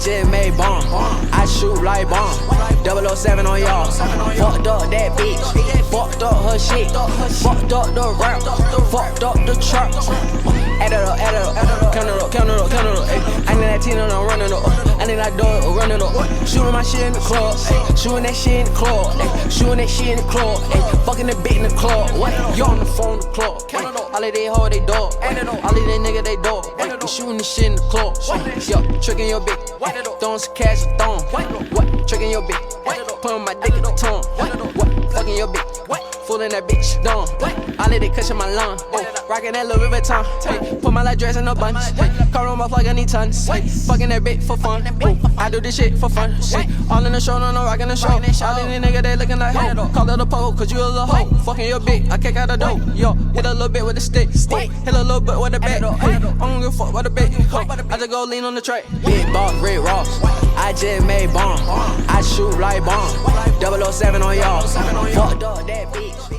just made bomb. I shoot like bomb. 007 on y'all. Fucked up that bitch. Fucked up her shit. Fucked up the rap. Fucked up the trap. Add it up, add it up. Count it up, count it up, count it up. I need that 10 and I'm running up. I need that door running up. Shooting my shit in the club. Shooting that shit in the club. Shooting that shit in the club. Fucking the bitch in the club. What? You on the phone in the club. All of they hoe, they dog. All of they nigga, they dog. You shooting this shit in the club. Yo, tricking your bitch. Throwing some cash or throwing. What? Tricking your bitch. Putting my dick in the tongue. What? Fucking your bitch. Fooling that bitch dumb. All of they cushion my lung. Rocking that Louis Vuitton. Put my light dress in a bunch. Car on my plug, I need tons. Fucking that bitch for fun. I do this shit for fun. All in the show, no rocking the show. All these niggas, they looking like hey. Call it a pole, cause you a little hoe. Fucking your bitch, I kick out the dough. Yo, hit a little bit with the stick. Hit a little bit with the back. I don't give a fuck about the bitch. I just go lean on the track. Big boss, Red Ross. I just made bomb. I shoot like bomb. 007 on y'all. Fucked up that bitch.